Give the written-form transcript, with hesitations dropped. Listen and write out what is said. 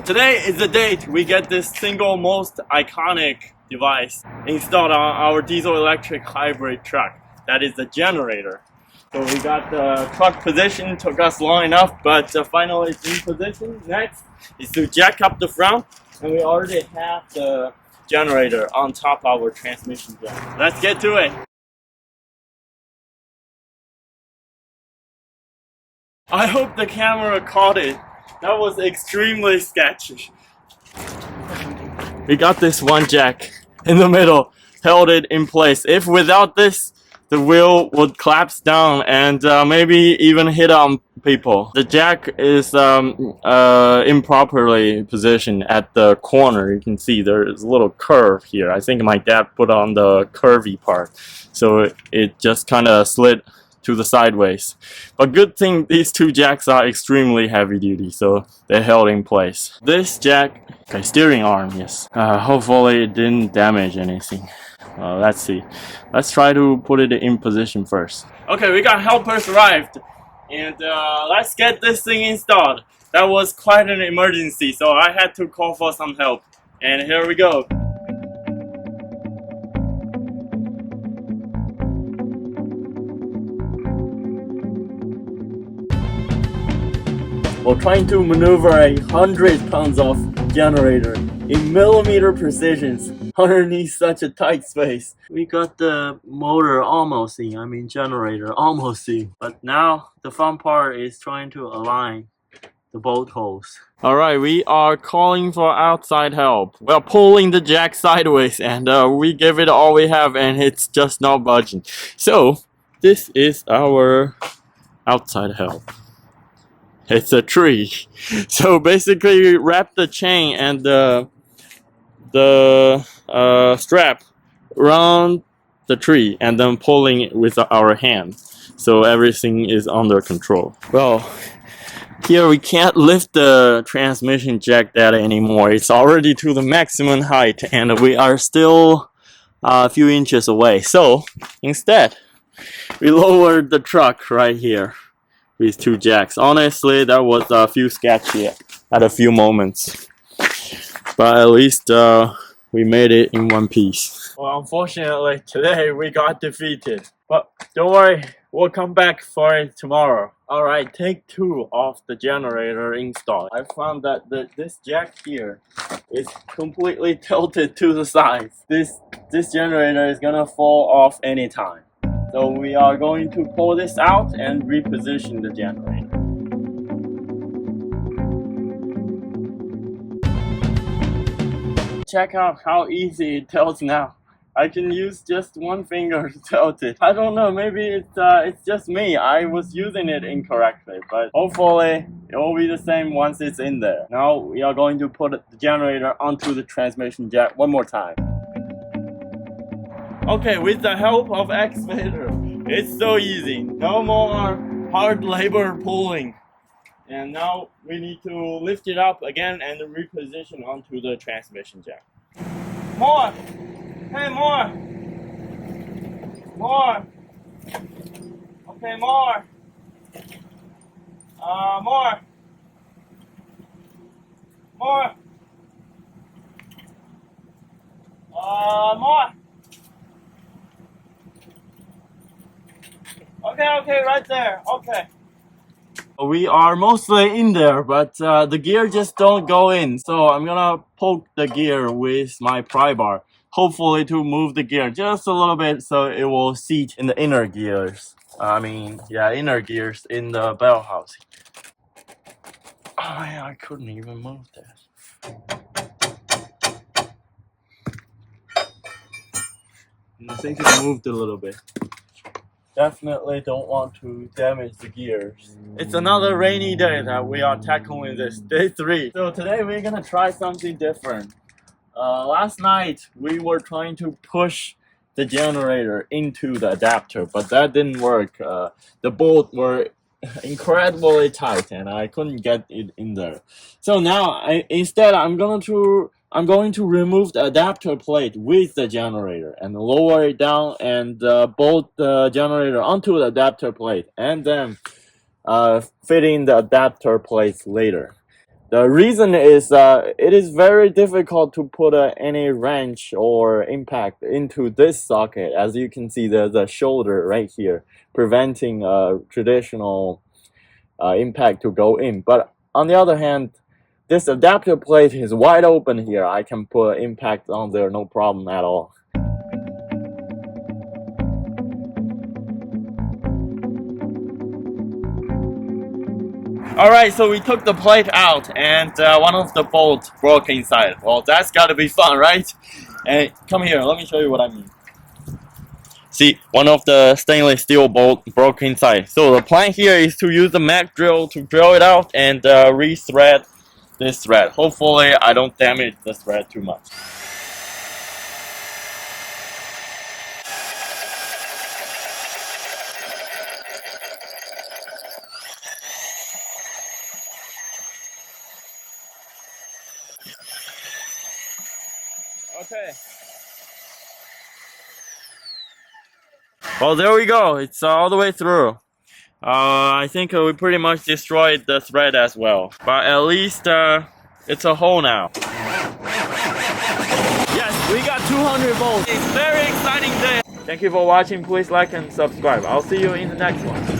today is the date we get this single most iconic device installed on our diesel electric hybrid truck. That is the generator. So we got the truck position, took us long enough, but finally it's in position. Next is to jack up the front, and we already have the generator on top of our transmission jack. Let's get to it. I hope the camera caught it. That was extremely sketchy. We got this one jack in the middle, held it in place. If without this, the wheel would collapse down and maybe even hit on people. The jack is improperly positioned at the corner. You can see there's a little curve here. I think my dad put on the curvy part, so it just kind of slid to the sideways. But good thing these two jacks are extremely heavy duty, so they're held in place. This jack, okay, steering arm, yes. Hopefully it didn't damage anything. Let's see. Let's try to put it in position first. Okay, we got helpers arrived, and let's get this thing installed. That was quite an emergency, so I had to call for some help. And here we go. We're trying to maneuver 100 pounds of generator in millimeter precisions underneath such a tight space. We got the motor almost in, generator almost in. But now the fun part is trying to align the bolt holes. Alright, we are calling for outside help. We're pulling the jack sideways and we give it all we have and it's just not budging. So this is our outside help. It's a tree. So basically we wrap the chain and the strap around the tree and then pulling it with our hand, so everything is under control. Well, here we can't lift the transmission jack that anymore. It's already to the maximum height and we are still a few inches away. So instead we lowered the truck right here. These two jacks. Honestly, that was a few sketchy at a few moments, but at least we made it in one piece. Well, unfortunately, today we got defeated, but don't worry, we'll come back for it tomorrow. Alright, take 2 of the generator install. I found that this jack here is completely tilted to the sides. This generator is gonna fall off anytime. So we are going to pull this out and reposition the generator. Check out how easy it tilts now. I can use just one finger to tilt it. I don't know, maybe it's just me. I was using it incorrectly, but hopefully it will be the same once it's in there. Now we are going to put the generator onto the transmission jack one more time. Okay, with the help of excavator, it's so easy. No more hard labor pulling. And now we need to lift it up again and reposition onto the transmission jack. More! Hey, more! More! Okay, more! More! More! More! Okay, right there. Okay. We are mostly in there, but the gear just don't go in. So I'm gonna poke the gear with my pry bar, hopefully to move the gear just a little bit so it will seat in the inner gears. Inner gears in the bell housing. Oh man, I couldn't even move that. I think it moved a little bit. Definitely don't want to damage the gears. It's another rainy day that we are tackling this, day 3. So today we're gonna try something different. Last night we were trying to push the generator into the adapter, but that didn't work. The bolts were incredibly tight and I couldn't get it in there. So now instead I'm going to remove the adapter plate with the generator and lower it down and bolt the generator onto the adapter plate and then fit in the adapter plates later. The reason is it is very difficult to put any wrench or impact into this socket. As you can see, there's a shoulder right here preventing traditional impact to go in. But on the other hand, this adapter plate is wide open here. I can put impact on there, no problem at all. Alright, so we took the plate out and one of the bolts broke inside. Well, that's gotta be fun, right? And come here, let me show you what I mean. See, one of the stainless steel bolt broke inside. So the plan here is to use the Mac drill to drill it out and re-thread this thread. Hopefully I don't damage the thread too much. Okay. Well, there we go. It's all the way through. I think we pretty much destroyed the thread as well. But at least it's a hole now. Yes, we got 200 volts. It's a very exciting day. Thank you for watching. Please like and subscribe. I'll see you in the next one.